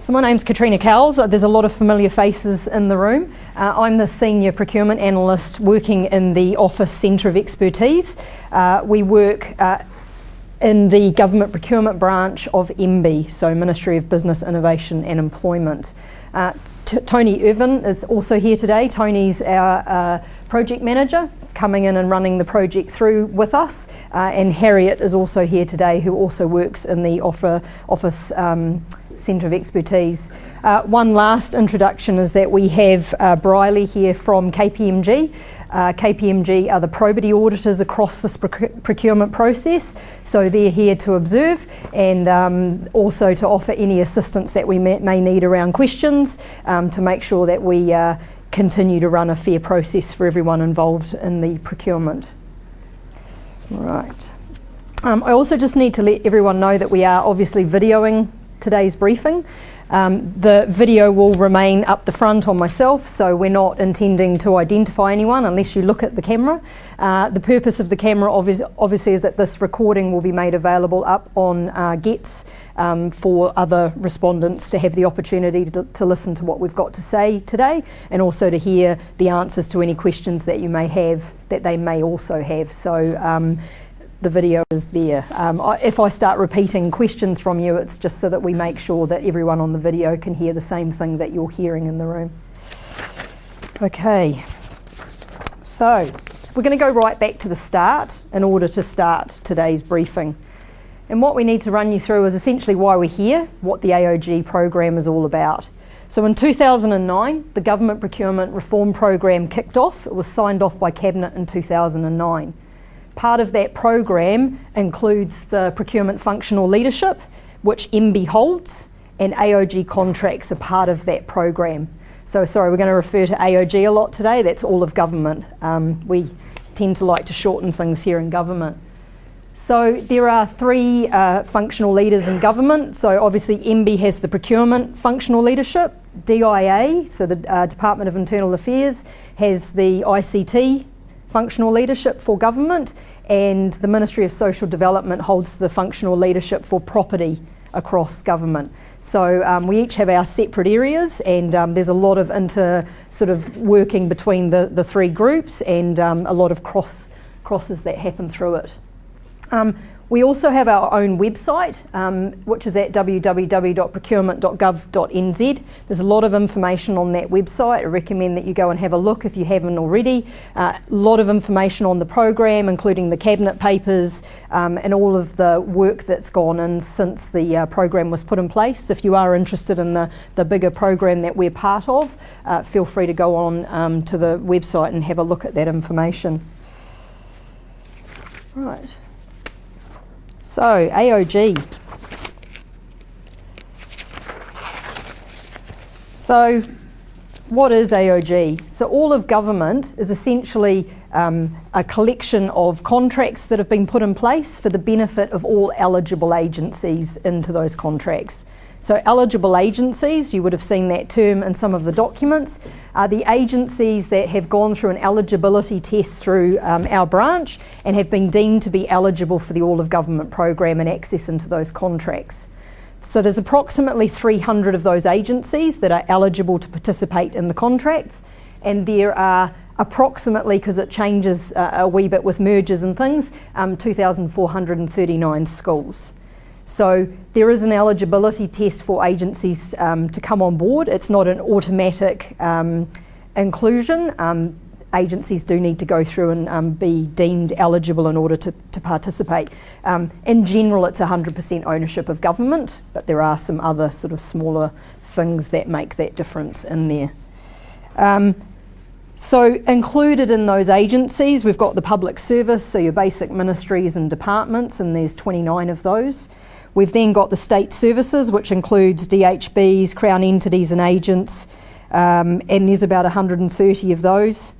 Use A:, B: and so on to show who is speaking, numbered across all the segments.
A: So my name's Katrina Cowles. There's a lot of familiar faces in the room. I'm the Senior Procurement Analyst working in the Office Centre of Expertise. We work in the Government Procurement Branch of MBIE, so Ministry of Business, Innovation and Employment. Tony Irvin is also here today. Tony's our Project Manager, coming in and running the project through with us. And Harriet is also here today, who also works in the Office Centre of Expertise. One last introduction is that we have Briley here from KPMG. KPMG are the probity auditors across this procurement process, so they're here to observe and also to offer any assistance that we may need around questions to make sure that we continue to run a fair process for everyone involved in the procurement. Right. I also just need to let everyone know that we are obviously videoing today's briefing. The video will remain up the front on myself, so we're not intending to identify anyone unless you look at the camera. The purpose of the camera obviously is that this recording will be made available up on Gets for other respondents to have the opportunity to listen to what we've got to say today, and also to hear the answers to any questions that you may have, that they may also have. So the video is there. If I start repeating questions from you, it's just so that we make sure that everyone on the video can hear the same thing that you're hearing in the room. Okay, so we're going to go right back to the start in order to start today's briefing. And what we need to run you through is essentially why we're here, what the AoG program is all about. So in 2009, the Government Procurement Reform Program kicked off. It was signed off by Cabinet in 2009. Part of that program includes the procurement functional leadership, which MBIE holds, and AoG contracts are part of that program. So sorry, we're going to refer to AoG a lot today. That's all of government. We tend to like to shorten things here in government. So there are three functional leaders in government. So obviously MBIE has the procurement functional leadership. DIA, so the Department of Internal Affairs, has the ICT functional leadership for government, and the Ministry of Social Development holds the functional leadership for property across government. So we each have our separate areas, and there's a lot of sort of working between the three groups, and a lot of crosses that happen through it. We also have our own website, which is at www.procurement.gov.nz. There's a lot of information on that website. I recommend that you go and have a look if you haven't already. A lot of information on the program, including the cabinet papers and all of the work that's gone in since the program was put in place. If you are interested in the bigger program that we're part of, feel free to go on to the website and have a look at that information. Right. So, AoG. So, what is AoG? So, all of government is essentially a collection of contracts that have been put in place for the benefit of all eligible agencies into those contracts. So eligible agencies, you would have seen that term in some of the documents, are the agencies that have gone through an eligibility test through our branch and have been deemed to be eligible for the All of Government program and access into those contracts. So there's approximately 300 of those agencies that are eligible to participate in the contracts, and there are approximately, because it changes a wee bit with mergers and things, 2,439 schools. So there is an eligibility test for agencies to come on board. It's not an automatic inclusion. Agencies do need to go through and be deemed eligible in order to participate. In general, it's 100% ownership of government, but there are some other sort of smaller things that make that difference in there. So included in those agencies, we've got the public service, so your basic ministries and departments, and there's 29 of those. We've then got the state services, which includes DHBs, Crown entities and agents, and there's about 130 of those.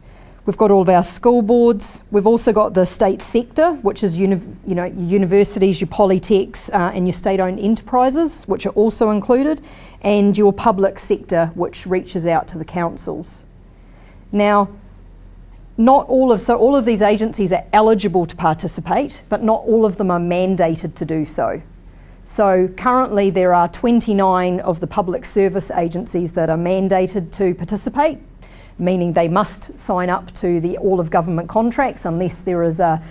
A: We've got all of our school boards. We've also got the state sector, which is your universities, your polytechs, and your state-owned enterprises, which are also included, and your public sector, which reaches out to the councils. Now, all of these agencies are eligible to participate, but not all of them are mandated to do so. So currently there are 29 of the public service agencies that are mandated to participate, meaning they must sign up to the all of government contracts unless there is a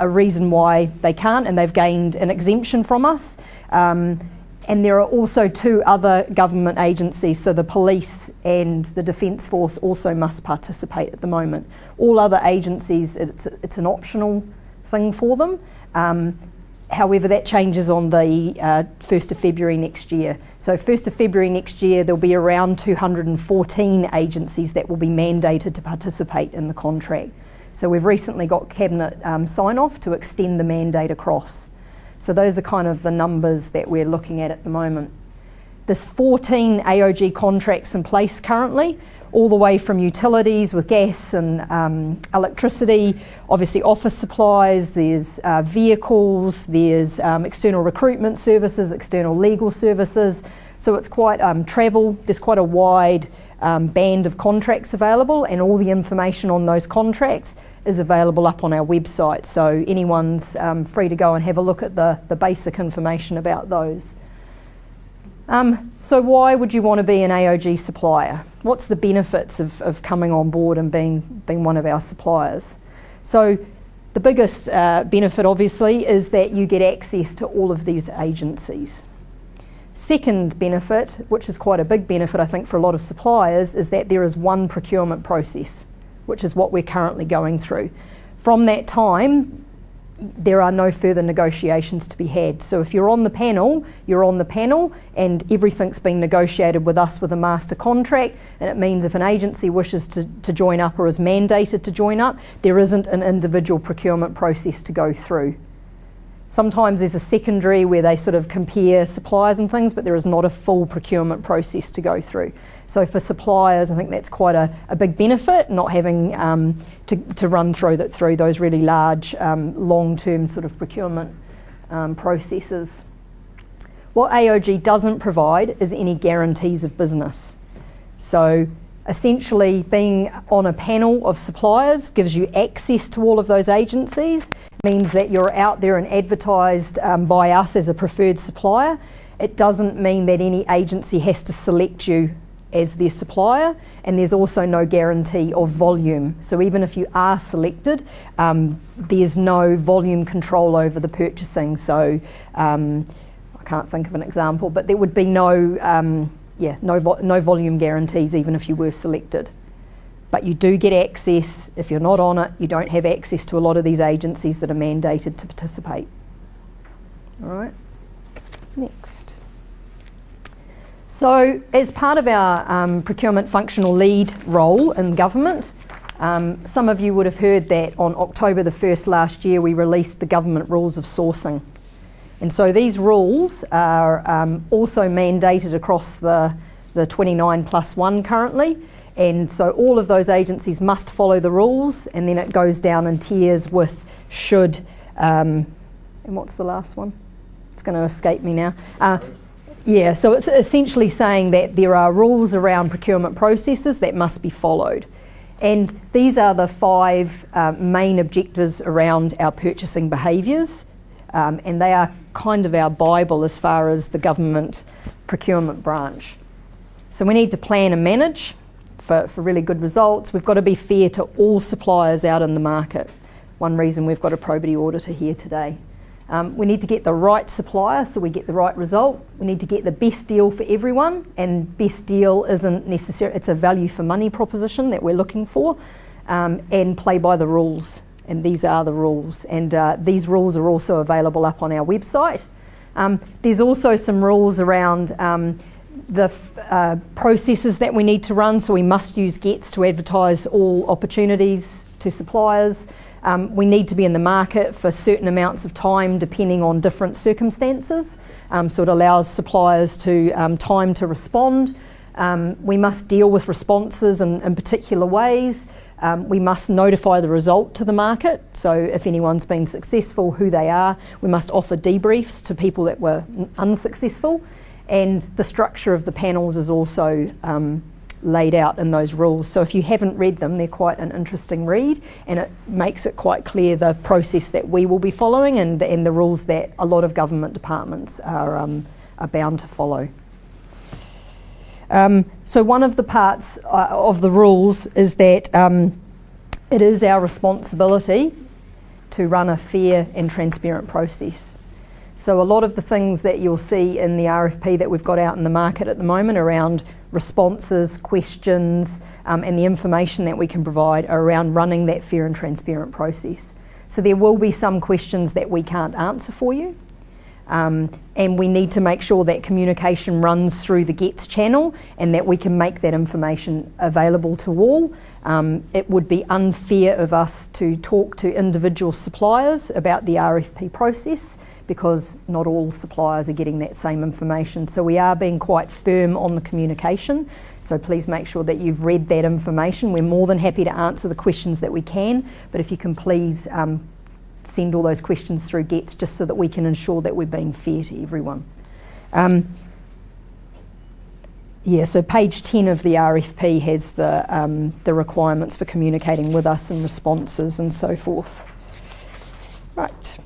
A: reason why they can't, and they've gained an exemption from us. And there are also 2 other government agencies, so the police and the Defence Force also must participate at the moment. All other agencies, it's an optional thing for them. However, that changes on the 1st of February next year. So 1st of February next year, there'll be around 214 agencies that will be mandated to participate in the contract. So we've recently got Cabinet sign-off to extend the mandate across. So those are kind of the numbers that we're looking at the moment. There's 14 AoG contracts in place currently, all the way from utilities with gas and electricity, obviously office supplies, there's vehicles, there's external recruitment services, external legal services. So it's quite travel, there's quite a wide band of contracts available, and all the information on those contracts is available up on our website. So anyone's free to go and have a look at the basic information about those. So why would you want to be an AoG supplier? What's the benefits of coming on board and being one of our suppliers? So the biggest benefit obviously is that you get access to all of these agencies. Second benefit, which is quite a big benefit I think for a lot of suppliers, is that there is one procurement process, which is what we're currently going through. From that time, there are no further negotiations to be had. So if you're on the panel, you're on the panel, and everything's been negotiated with us with a master contract, and it means if an agency wishes to join up or is mandated to join up, there isn't an individual procurement process to go through. Sometimes there's a secondary where they sort of compare suppliers and things, but there is not a full procurement process to go through. So for suppliers, I think that's quite a big benefit, not having to run through those really large, long-term sort of procurement processes. What AoG doesn't provide is any guarantees of business. So essentially being on a panel of suppliers gives you access to all of those agencies, means that you're out there and advertised by us as a preferred supplier. It doesn't mean that any agency has to select you as their supplier, and there's also no guarantee of volume. So even if you are selected, there's no volume control over the purchasing. So I can't think of an example, but there would be no volume guarantees even if you were selected. But you do get access. If you're not on it, you don't have access to a lot of these agencies that are mandated to participate. All right, next. So as part of our procurement functional lead role in government, some of you would have heard that on October the 1st last year we released the government rules of sourcing. And so these rules are also mandated across the 29+1 currently. And so all of those agencies must follow the rules, and then it goes down in tiers with should, and what's the last one? It's going to escape me now. Yeah, so it's essentially saying that there are rules around procurement processes that must be followed. And these are the 5 main objectives around our purchasing behaviours, and they are kind of our Bible as far as the government procurement branch. So we need to plan and manage for really good results. We've got to be fair to all suppliers out in the market. One reason we've got a probity auditor here today. We need to get the right supplier so we get the right result. We need to get the best deal for everyone, and best deal isn't necessary, it's a value for money proposition that we're looking for, and play by the rules. And these are the rules, and these rules are also available up on our website. There's also some rules around the processes that we need to run, so we must use GETS to advertise all opportunities to suppliers. We need to be in the market for certain amounts of time depending on different circumstances, so it allows suppliers to time to respond. We must deal with responses in particular ways. We must notify the result to the market, so if anyone's been successful, who they are. We must offer debriefs to people that were unsuccessful, and the structure of the panels is also laid out in those rules. So if you haven't read them, they're quite an interesting read, and it makes it quite clear the process that we will be following and the rules that a lot of government departments are bound to follow. So one of the parts of the rules is that it is our responsibility to run a fair and transparent process. So a lot of the things that you'll see in the RFP that we've got out in the market at the moment around responses, questions, and the information that we can provide are around running that fair and transparent process. So there will be some questions that we can't answer for you. And we need to make sure that communication runs through the GETS channel and that we can make that information available to all. It would be unfair of us to talk to individual suppliers about the RFP process because not all suppliers are getting that same information. So we are being quite firm on the communication. So please make sure that you've read that information. We're more than happy to answer the questions that we can, but if you can please send all those questions through GETS just so that we can ensure that we're being fair to everyone. So page 10 of the RFP has the requirements for communicating with us and responses and so forth. Right,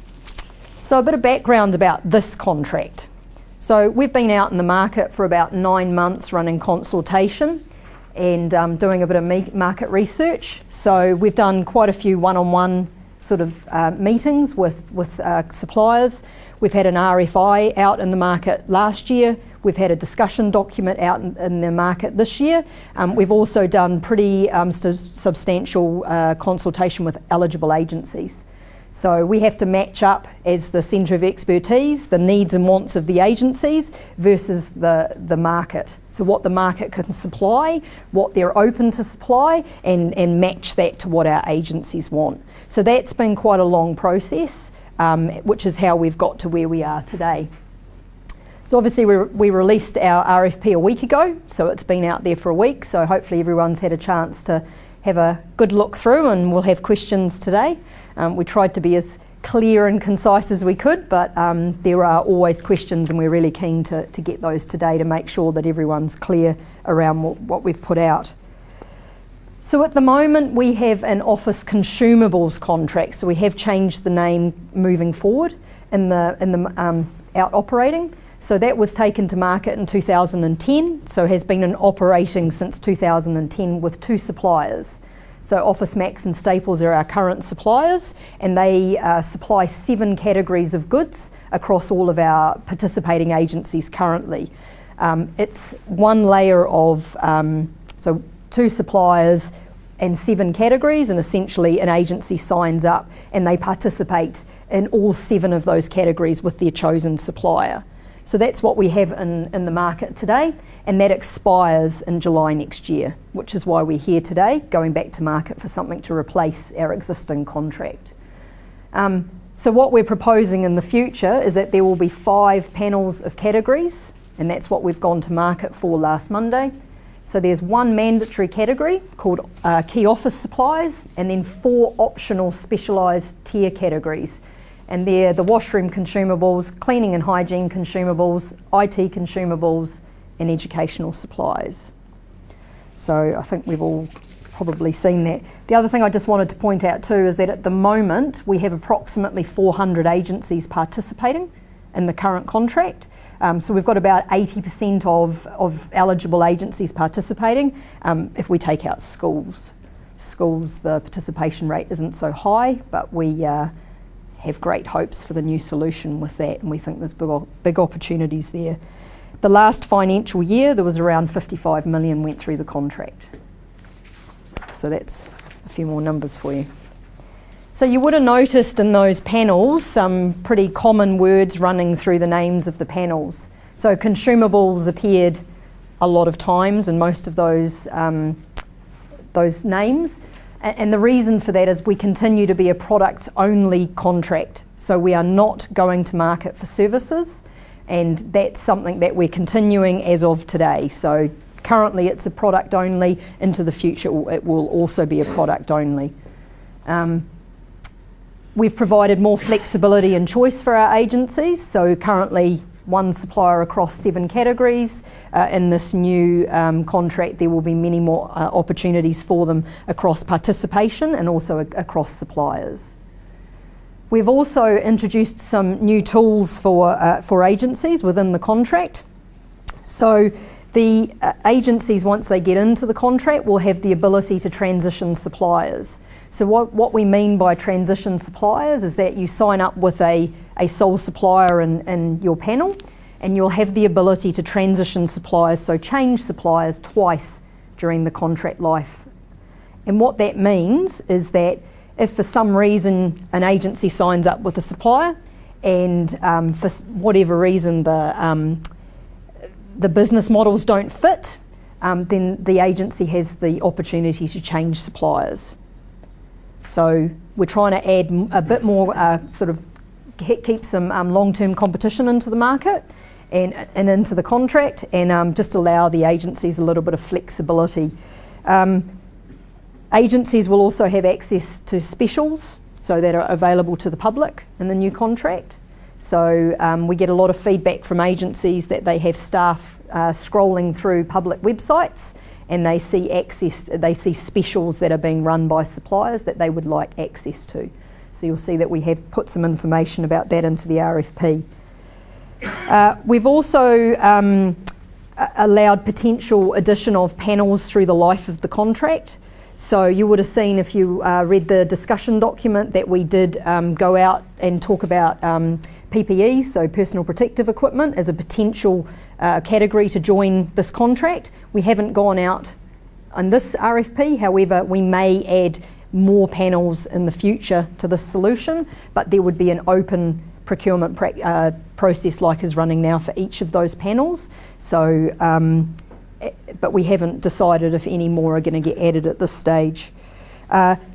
A: so a bit of background about this contract. So we've been out in the market for about 9 months running consultation and doing a bit of market research. So we've done quite a few one-on-one sort of meetings with suppliers. We've had an RFI out in the market last year. We've had a discussion document out in the market this year. We've also done pretty substantial consultation with eligible agencies. So we have to match up as the centre of expertise, the needs and wants of the agencies versus the market. So what the market can supply, what they're open to supply, and match that to what our agencies want. So that's been quite a long process, which is how we've got to where we are today. So obviously we released our RFP a week ago, so it's been out there for a week, so hopefully everyone's had a chance to have a good look through and we'll have questions today. We tried to be as clear and concise as we could, but there are always questions and we're really keen to get those today to make sure that everyone's clear around what we've put out. So at the moment we have an office consumables contract, so we have changed the name moving forward in the out operating. So that was taken to market in 2010, so has been in operating since 2010 with 2 suppliers. So Office Max and Staples are our current suppliers, and they supply 7 categories of goods across all of our participating agencies currently. It's one layer of, so 2 suppliers and 7 categories, and essentially an agency signs up and they participate in all 7 of those categories with their chosen supplier. So that's what we have in the market today, and that expires in July next year, which is why we're here today, going back to market for something to replace our existing contract. So what we're proposing in the future is that there will be 5 panels of categories, and that's what we've gone to market for last Monday. So there's 1 mandatory category called key office supplies, and then 4 optional specialised tier categories. And they're the washroom consumables, cleaning and hygiene consumables, IT consumables, and educational supplies. So I think we've all probably seen that. The other thing I just wanted to point out too is that at the moment we have approximately 400 agencies participating in the current contract. So we've got about 80% of eligible agencies participating. If we take out schools, the participation rate isn't so high, but we have great hopes for the new solution with that, and we think there's big opportunities there. The last financial year there was around 55 million went through the contract. So that's a few more numbers for you. So you would have noticed in those panels some pretty common words running through the names of the panels. So consumables appeared a lot of times in most of those names. And the reason for that is we continue to be a products-only contract. So we are not going to market for services, and that's something that we're continuing as of today. So currently it's a product only, into the future it will also be a product only. We've provided more flexibility and choice for our agencies. So currently one supplier across 7 categories. In this new contract, there will be many more opportunities for them across participation and also across suppliers. We've also introduced some new tools for agencies within the contract. So the agencies, once they get into the contract, will have the ability to transition suppliers. So what we mean by transition suppliers is that you sign up with a sole supplier in your panel, and you'll have the ability to transition suppliers, so change suppliers twice during the contract life. And what that means is that if for some reason an agency signs up with a supplier and for whatever reason the business models don't fit, then the agency has the opportunity to change suppliers. So we're trying to add a bit more keep some long-term competition into the market and into the contract, and just allow the agencies a little bit of flexibility. Agencies will also have access to specials so that are available to the public in the new contract. So we get a lot of feedback from agencies that they have staff scrolling through public websites, and they see specials that are being run by suppliers that they would like access to. So you'll see that we have put some information about that into the RFP. We've also allowed potential addition of panels through the life of the contract. So you would have seen, if you read the discussion document, that we did go out and talk about PPE, so personal protective equipment, as a potential category to join this contract. We haven't gone out on this RFP, however, we may add more panels in the future to this solution, but there would be an open procurement process like is running now for each of those panels. So, but we haven't decided if any more are going to get added at this stage.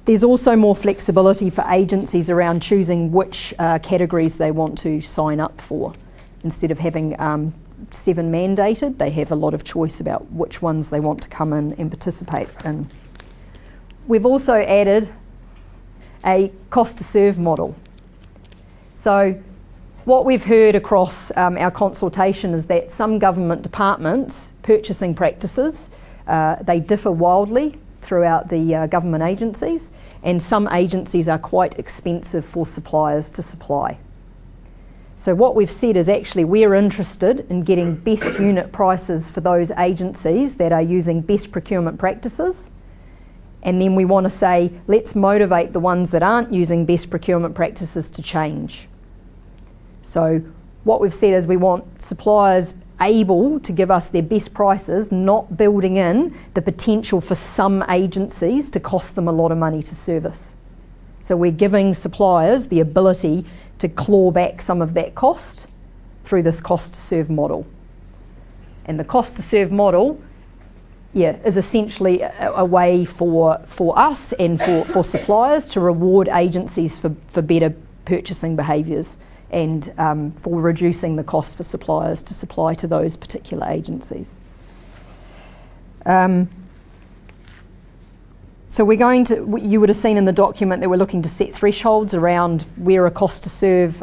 A: There's also more flexibility for agencies around choosing which categories they want to sign up for. Instead of having 7 mandated, they have a lot of choice about which ones they want to come in and participate in. We've also added a cost to serve model. So what we've heard across our consultation is that some government departments' purchasing practices, they differ wildly throughout the government agencies, and some agencies are quite expensive for suppliers to supply. So what we've said is actually we're interested in getting best unit prices for those agencies that are using best procurement practices, and then we want to say, let's motivate the ones that aren't using best procurement practices to change. So what we've said is we want suppliers able to give us their best prices, not building in the potential for some agencies to cost them a lot of money to service. So we're giving suppliers the ability to claw back some of that cost through this cost to serve model. And the cost to serve model, is essentially a way for us and for suppliers to reward agencies for better purchasing behaviours and for reducing the cost for suppliers to supply to those particular agencies. So we're going to, you would have seen in the document that we're looking to set thresholds around where a cost to serve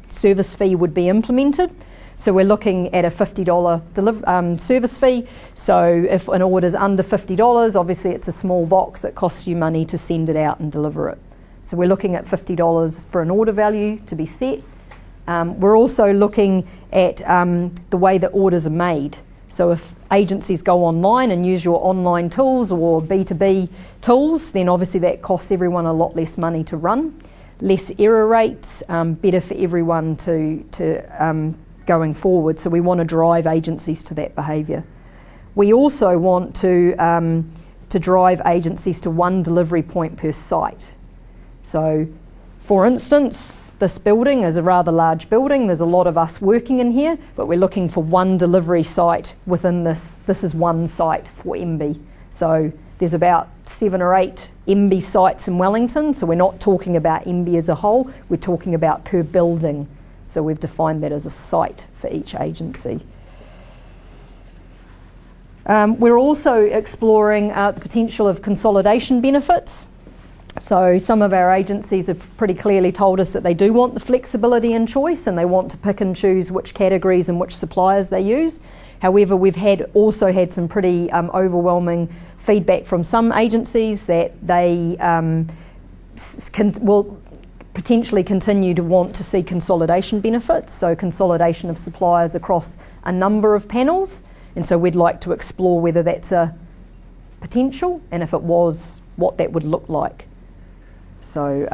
A: service fee would be implemented. So we're looking at a $50 service fee. So if an order's under $50, obviously it's a small box, it costs you money to send it out and deliver it. So we're looking at $50 for an order value to be set. We're also looking at the way that orders are made. So if agencies go online and use your online tools or B2B tools, then obviously that costs everyone a lot less money to run, less error rates, better for everyone to going forward. So we want to drive agencies to that behaviour. We also want to drive agencies to one delivery point per site. So for instance, this building is a rather large building. There's a lot of us working in here, but we're looking for one delivery site within this. This is one site for MBIE. So there's about 7 or 8 MBIE sites in Wellington. So we're not talking about MBIE as a whole, we're talking about per building. So we've defined that as a site for each agency. We're also exploring the potential of consolidation benefits. So some of our agencies have pretty clearly told us that they do want the flexibility and choice, and they want to pick and choose which categories and which suppliers they use. However, we've also had some pretty overwhelming feedback from some agencies that they will potentially continue to want to see consolidation benefits, so consolidation of suppliers across a number of panels. And so we'd like to explore whether that's a potential, and if it was, what that would look like. So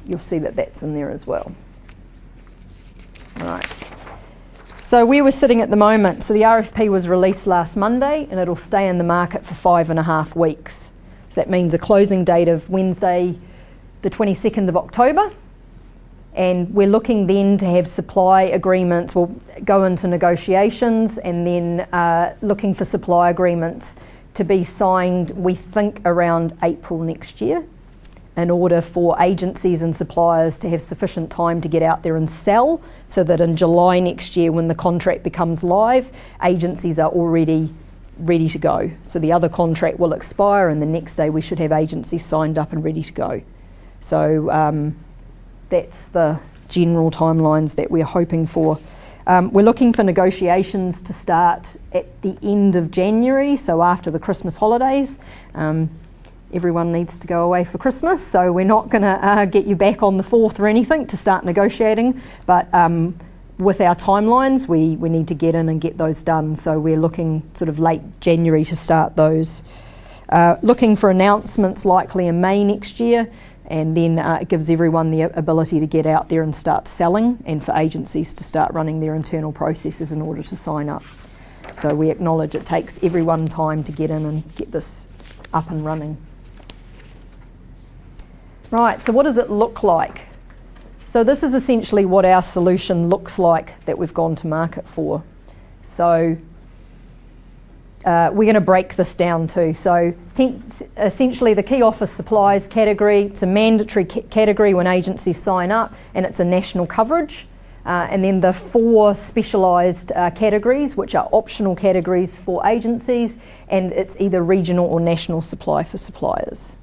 A: you'll see that that's in there as well. All right. So where we're sitting at the moment, so the RFP was released last Monday, and it'll stay in the market for 5.5 weeks. So that means a closing date of Wednesday, the 22nd of October. And we're looking then to have supply agreements. We'll go into negotiations, and then looking for supply agreements to be signed, we think, around April next year, in order for agencies and suppliers to have sufficient time to get out there and sell, so that in July next year, when the contract becomes live, agencies are already ready to go. So the other contract will expire, and the next day we should have agencies signed up and ready to go. So that's the general timelines that we're hoping for. We're looking for negotiations to start at the end of January, so after the Christmas holidays. Everyone needs to go away for Christmas, so we're not going to get you back on the 4th or anything to start negotiating, but with our timelines, we need to get in and get those done, so we're looking sort of late January to start those. Looking for announcements likely in May next year, and then it gives everyone the ability to get out there and start selling, and for agencies to start running their internal processes in order to sign up. So we acknowledge it takes everyone time to get in and get this up and running. Right, so what does it look like? So this is essentially what our solution looks like that we've gone to market for. So we're going to break this down too. So essentially the key office supplies category, it's a mandatory category when agencies sign up, and it's a national coverage. And then the 4 specialised categories, which are optional categories for agencies, and it's either regional or national supply for suppliers.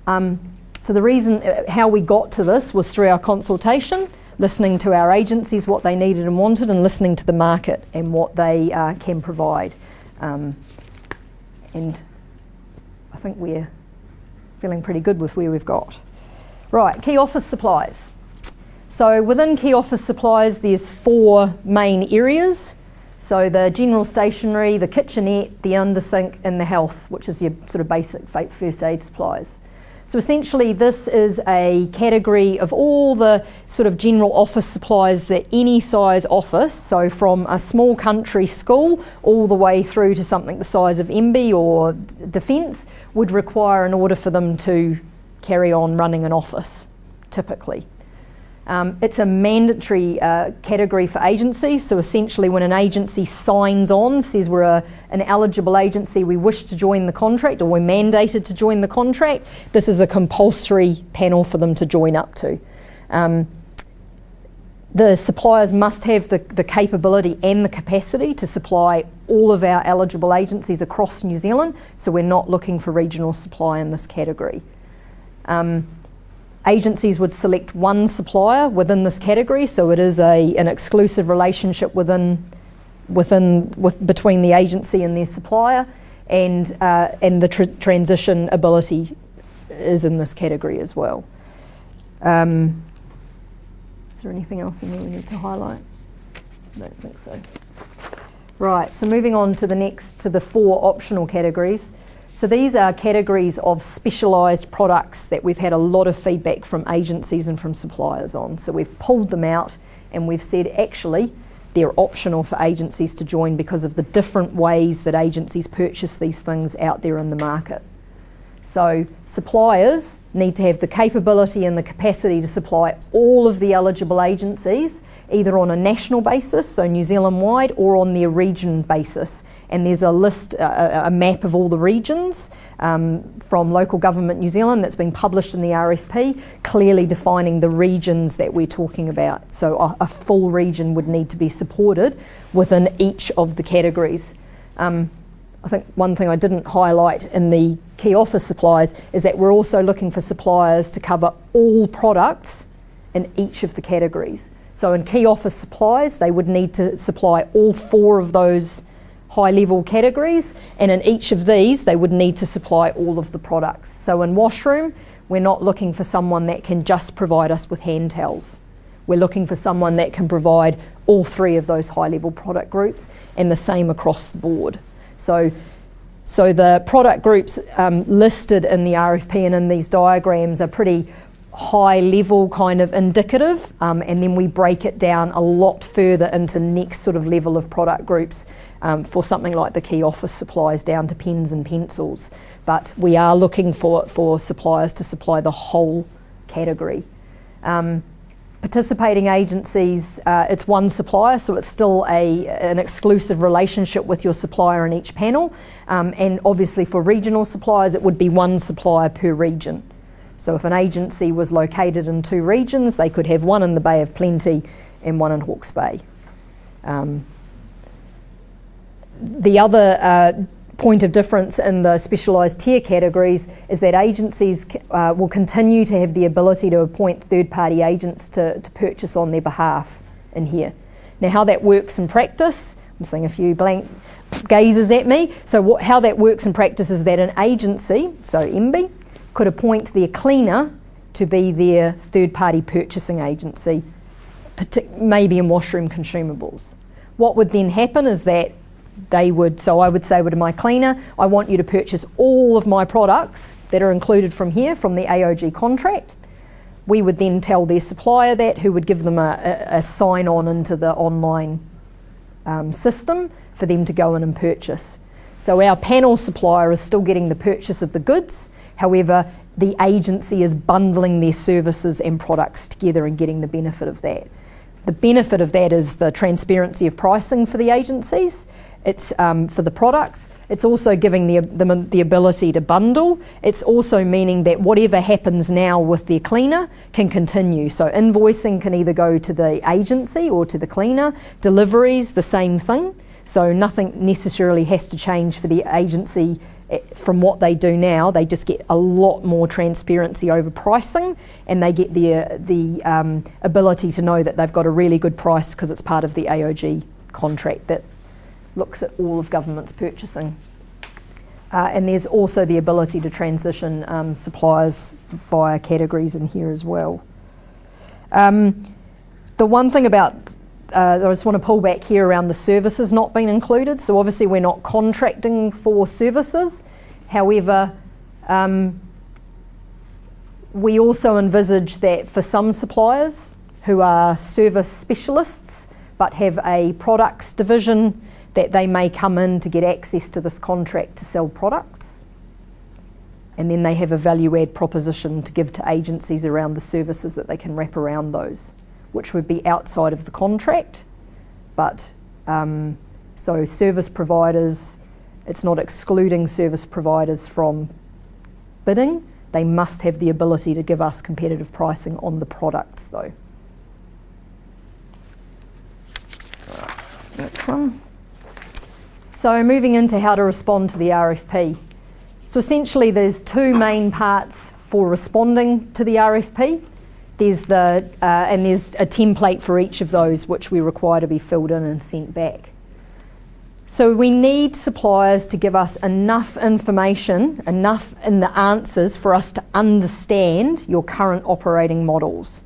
A: So the reason how we got to this was through our consultation, listening to our agencies, what they needed and wanted, and listening to the market and what they can provide. And I think we're feeling pretty good with where we've got. Right, key office supplies. So within key office supplies, there's 4 main areas. So the general stationery, the kitchenette, the undersink, and the health, which is your sort of basic first aid supplies. So essentially this is a category of all the sort of general office supplies that any size office, so from a small country school all the way through to something the size of MBIE or Defence, would require in order for them to carry on running an office, typically. It's a mandatory category for agencies, so essentially when an agency signs on, says we're an eligible agency, we wish to join the contract, or we're mandated to join the contract, this is a compulsory panel for them to join up to. The suppliers must have the capability and the capacity to supply all of our eligible agencies across New Zealand, so we're not looking for regional supply in this category. Agencies would select one supplier within this category, so it is an exclusive relationship between the agency and their supplier, and the transition ability is in this category as well. Is there anything else in there we need to highlight? I don't think so. Right, so moving on to the 4 optional categories. So these are categories of specialised products that we've had a lot of feedback from agencies and from suppliers on. So we've pulled them out and we've said actually they're optional for agencies to join because of the different ways that agencies purchase these things out there in the market. So suppliers need to have the capability and the capacity to supply all of the eligible agencies, either on a national basis, so New Zealand wide, or on their region basis. And there's a list, a map of all the regions from Local Government New Zealand that's been published in the RFP, clearly defining the regions that we're talking about. So a full region would need to be supported within each of the categories. I think one thing I didn't highlight in the key office supplies is that we're also looking for suppliers to cover all products in each of the categories. So in key office supplies, they would need to supply all 4 of those high-level categories, and in each of these, they would need to supply all of the products. So in washroom, we're not looking for someone that can just provide us with hand towels. We're looking for someone that can provide all 3 of those high-level product groups, and the same across the board. So the product groups listed in the RFP and in these diagrams are pretty high level, kind of indicative, and then we break it down a lot further into next sort of level of product groups for something like the key office supplies down to pens and pencils. But we are looking for suppliers to supply the whole category. Participating agencies, it's one supplier, so it's still an exclusive relationship with your supplier in each panel, and obviously for regional suppliers it would be one supplier per region. So if an agency was located in 2 regions, they could have one in the Bay of Plenty and one in Hawke's Bay. The other point of difference in the specialised tier categories is that agencies will continue to have the ability to appoint third-party agents to purchase on their behalf in here. Now how that works in practice, I'm seeing a few blank gazes at me, so how that works in practice is that an agency, so MBIE, could appoint their cleaner to be their third-party purchasing agency, maybe in washroom consumables. What would then happen is that I would say to my cleaner, I want you to purchase all of my products that are included from here, from the AoG contract. We would then tell their supplier that, who would give them a sign-on into the online system for them to go in and purchase. So our panel supplier is still getting the purchase of the goods, however, the agency is bundling their services and products together and getting the benefit of that. The benefit of that is the transparency of pricing for the agencies. It's for the products. It's also giving them the ability to bundle. It's also meaning that whatever happens now with their cleaner can continue. So invoicing can either go to the agency or to the cleaner. Deliveries, the same thing. So nothing necessarily has to change for the agency from what they do now. They just get a lot more transparency over pricing, and they get the ability to know that they've got a really good price because it's part of the AoG contract that looks at all of government's purchasing. And there's also the ability to transition suppliers via categories in here as well. The one thing about, I just want to pull back here around the services not being included. So obviously we're not contracting for services. However, we also envisage that for some suppliers who are service specialists but have a products division, that they may come in to get access to this contract to sell products, and then they have a value add proposition to give to agencies around the services that they can wrap around those, which would be outside of the contract. But so service providers, it's not excluding service providers from bidding. They must have the ability to give us competitive pricing on the products though. Next one. So moving into how to respond to the RFP. So essentially there's 2 main parts for responding to the RFP. There's and there's a template for each of those which we require to be filled in and sent back. So we need suppliers to give us enough information, enough in the answers for us to understand your current operating models.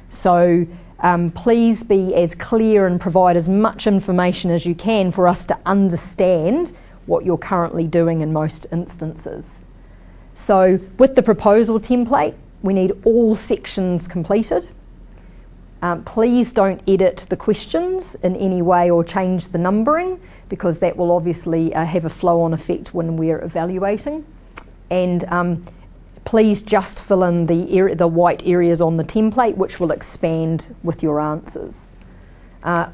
A: So please be as clear and provide as much information as you can for us to understand what you're currently doing in most instances. So with the proposal template, we need all sections completed. Please don't edit the questions in any way or change the numbering, because that will obviously have a flow-on effect when we're evaluating. And please just fill in the white areas on the template, which will expand with your answers.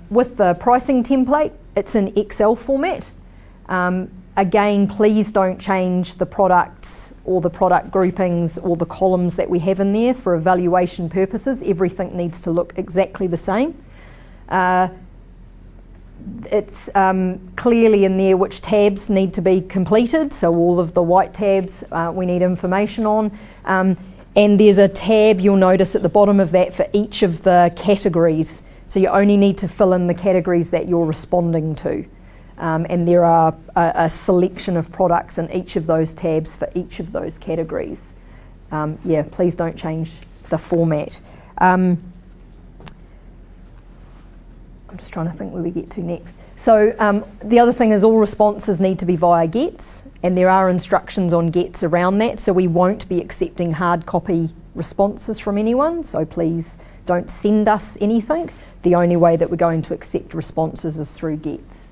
A: With the pricing template, it's in Excel format. Again, please don't change the products or the product groupings or the columns that we have in there for evaluation purposes. Everything needs to look exactly the same. It's clearly in there which tabs need to be completed, so all of the white tabs we need information on. And there's a tab you'll notice at the bottom of that for each of the categories. So you only need to fill in the categories that you're responding to. And there are a selection of products in each of those tabs for each of those categories. Yeah, please don't change the format. I'm just trying to think where we get to next. So the other thing is all responses need to be via GETS, and there are instructions on GETS around that, so we won't be accepting hard copy responses from anyone, so please don't send us anything. The only way that we're going to accept responses is through GETS.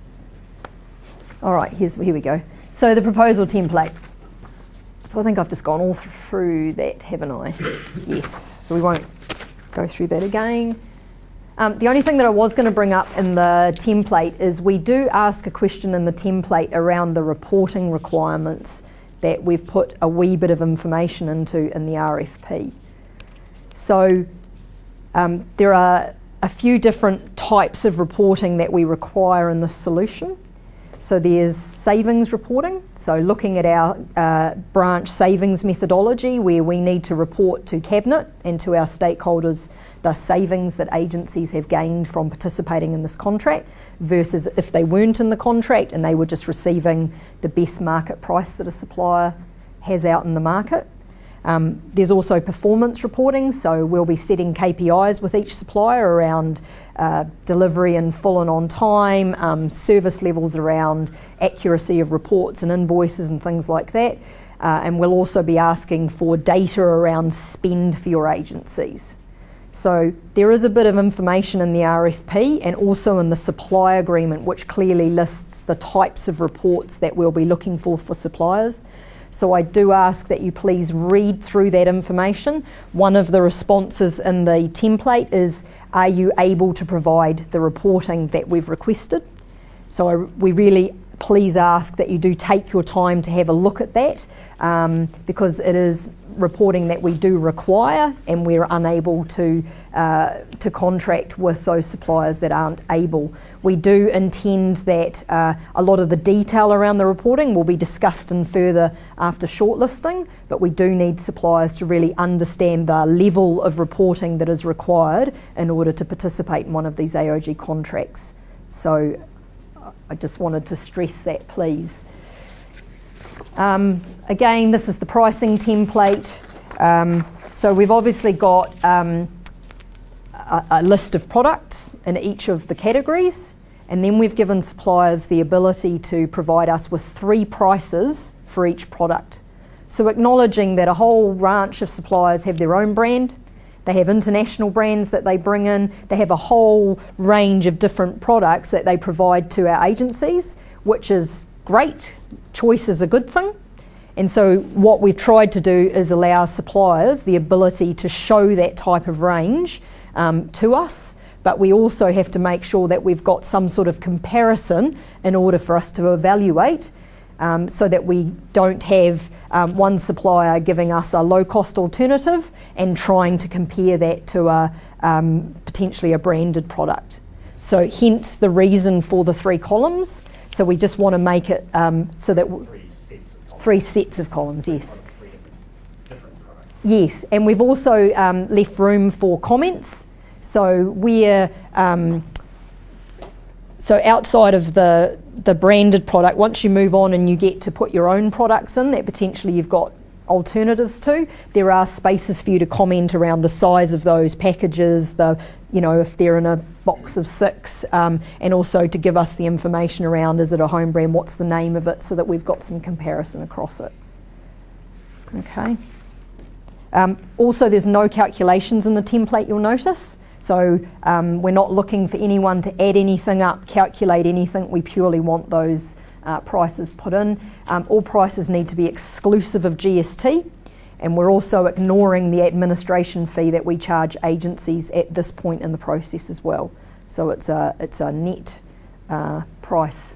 A: All right, here we go. So the proposal template. So I think I've just gone all through that, haven't I? Yes, so we won't go through that again. The only thing that I was going to bring up in the template is we do ask a question in the template around the reporting requirements that we've put a wee bit of information into in the RFP. So there are a few different types of reporting that we require in this solution. So there's savings reporting, so looking at our branch savings methodology where we need to report to Cabinet and to our stakeholders the savings that agencies have gained from participating in this contract versus if they weren't in the contract and they were just receiving the best market price that a supplier has out in the market. There's also performance reporting, so we'll be setting KPIs with each supplier around delivery in full and on time, service levels around accuracy of reports and invoices and things like that. And we'll also be asking for data around spend for your agencies. So there is a bit of information in the RFP and also in the supply agreement which clearly lists the types of reports that we'll be looking for suppliers. So I do ask that you please read through that information. One of the responses in the template is, are you able to provide the reporting that we've requested? So we really please ask that you do take your time to have a look at that because it is reporting that we do require and we're unable to contract with those suppliers that aren't able. We do intend that a lot of the detail around the reporting will be discussed in further after shortlisting, but we do need suppliers to really understand the level of reporting that is required in order to participate in one of these AoG contracts. So I just wanted to stress that, please. Again, this is the pricing template. So we've obviously got a list of products in each of the categories, and then we've given suppliers the ability to provide us with 3 prices for each product. So acknowledging that a whole ranch of suppliers have their own brand, they have international brands that they bring in, they have a whole range of different products that they provide to our agencies, which is great. Choice is a good thing. And so what we've tried to do is allow suppliers the ability to show that type of range to us, but we also have to make sure that we've got some sort of comparison in order for us to evaluate so that we don't have one supplier giving us a low-cost alternative and trying to compare that to a potentially a branded product. So hence the reason for the 3 columns. So we just want to make it so that 3 sets of columns, yes. Yes, and we've also left room for comments. So we're so outside of the branded product, once you move on and you get to put your own products in that potentially you've got alternatives to, there are spaces for you to comment around the size of those packages, if they're in a box of 6, and also to give us the information around, is it a home brand, what's the name of it, so that we've got some comparison across it. Okay. Also, there's no calculations in the template, you'll notice. So we're not looking for anyone to add anything up, calculate anything. We purely want those prices put in. All prices need to be exclusive of GST, and we're also ignoring the administration fee that we charge agencies at this point in the process as well. So it's a net price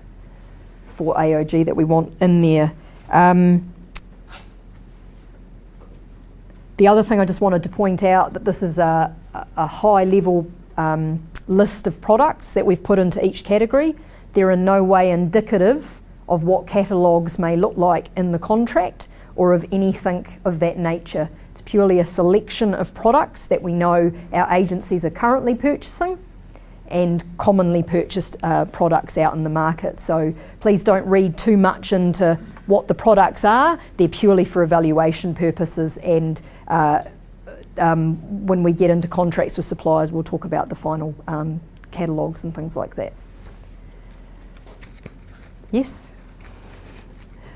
A: for AoG that we want in there. The other thing I just wanted to point out that this is a high level list of products that we've put into each category. They're in no way indicative of what catalogues may look like in the contract or of anything of that nature. It's purely a selection of products that we know our agencies are currently purchasing and commonly purchased products out in the market. So please don't read too much into what the products are. They're purely for evaluation purposes, and when we get into contracts with suppliers, we'll talk about the final catalogues and things like that. Yes?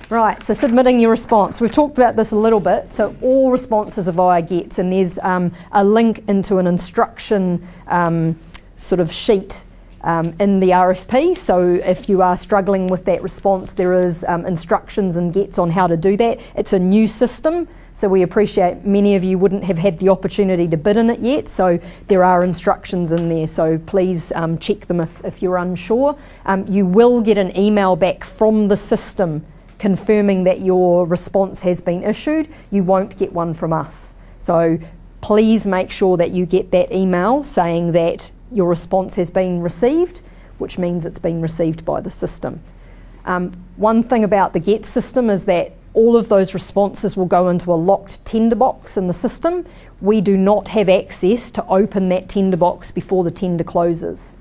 A: Right, so submitting your response. We've talked about this a little bit. So all responses are via GETS, and there's a link into an instruction sort of sheet in the RFP. So if you are struggling with that response, there is instructions in GETS on how to do that. It's a new system, so we appreciate many of you wouldn't have had the opportunity to bid in it yet, so there are instructions in there, so please check them if you're unsure. You will get an email back from the system confirming that your response has been issued. You won't get one from us. So please make sure that you get that email saying that your response has been received, which means it's been received by the system. One thing about the GETS system is that all of those responses will go into a locked tender box in the system. We do not have access to open that tender box before the tender closes.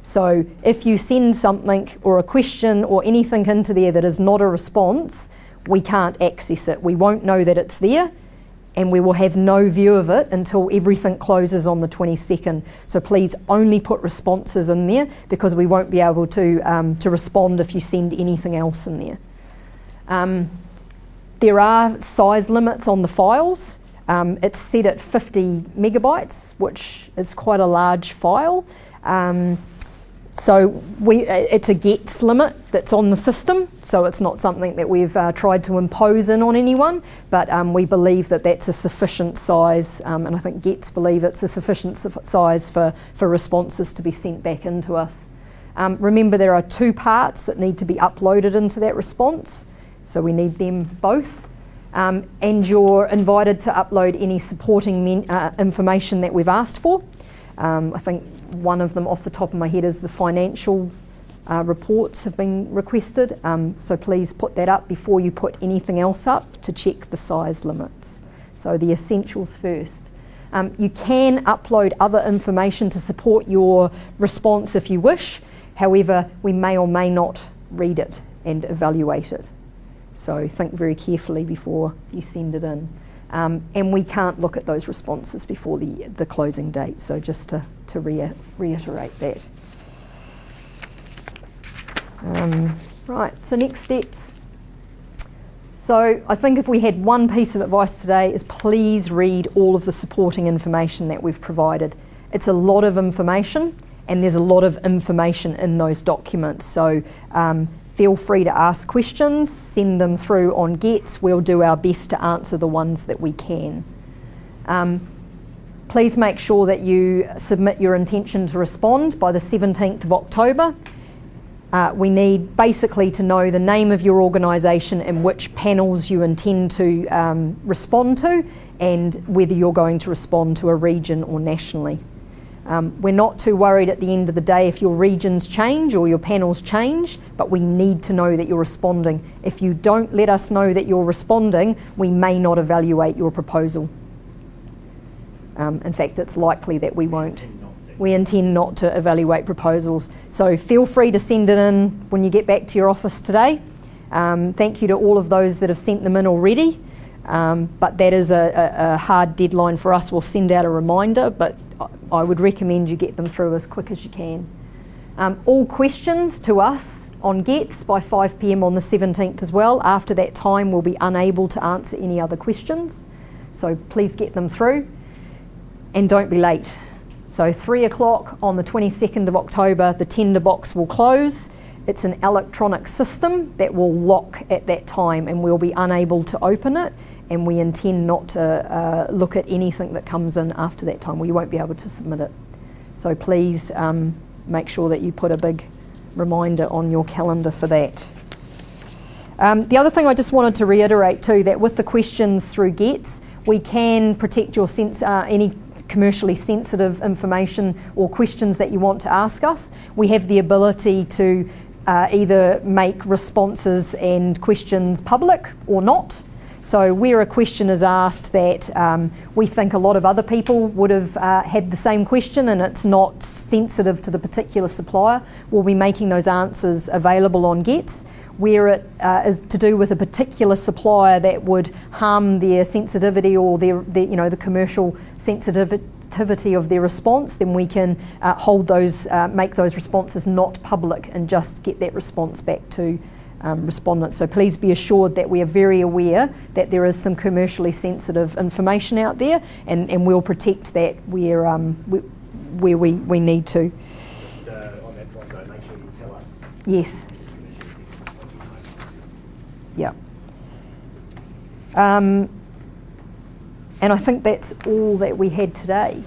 A: So if you send something or a question or anything into there that is not a response, we can't access it. We won't know that it's there, and we will have no view of it until everything closes on the 22nd. So please only put responses in there, because we won't be able to respond if you send anything else in there. There are size limits on the files. It's set at 50 megabytes, which is quite a large file. So it's a GETS limit that's on the system, so it's not something that we've tried to impose in on anyone, but we believe that that's a sufficient size, and I think GETS believe it's a sufficient size for responses to be sent back into us. Remember, there are 2 parts that need to be uploaded into that response, so we need them both. And you're invited to upload any supporting information that we've asked for. I think one of them off the top of my head is the financial reports have been requested, so please put that up before you put anything else up to check the size limits. So the essentials first. You can upload other information to support your response if you wish. However, we may or may not read it and evaluate it. So think very carefully before you send it in. And we can't look at those responses before the closing date, so just to reiterate that. Right, so next steps. So I think if we had one piece of advice today is please read all of the supporting information that we've provided. It's a lot of information, and there's a lot of information in those documents. So feel free to ask questions, send them through on GETS. We'll do our best to answer the ones that we can. Please make sure that you submit your intention to respond by the 17th of October. We need basically to know the name of your organisation and which panels you intend to respond to, and whether you're going to respond to a region or nationally. We're not too worried at the end of the day if your regions change or your panels change, but we need to know that you're responding. If you don't let us know that you're responding, we may not evaluate your proposal. In fact, it's likely that we won't. We intend not to evaluate proposals. So feel free to send it in when you get back to your office today. Thank you to all of those that have sent them in already, but that is a hard deadline for us. We'll send out a reminder, but I would recommend you get them through as quick as you can. All questions to us on GETS by 5 p.m. on the 17th as well. After that time, we'll be unable to answer any other questions. So please get them through, and don't be late. So 3 o'clock on the 22nd of October, the tender box will close. It's an electronic system that will lock at that time, and we'll be unable to open it, and we intend not to look at anything that comes in after that time. We won't be able to submit it. So please make sure that you put a big reminder on your calendar for that. The other thing I just wanted to reiterate too, that with the questions through GETS, we can protect your any commercially sensitive information or questions that you want to ask us, we have the ability to either make responses and questions public or not. So where a question is asked that we think a lot of other people would have had the same question and it's not sensitive to the particular supplier, we'll be making those answers available on Gets. Where it is to do with a particular supplier that would harm their sensitivity or the commercial sensitivity of their response, then we can make those responses not public and just get that response back to respondents. So please be assured that we are very aware that there is some commercially sensitive information out there, and we'll protect that where we need to.
B: On that point though, make sure you tell us.
A: Yes. Yeah. And I think that's all that we had today.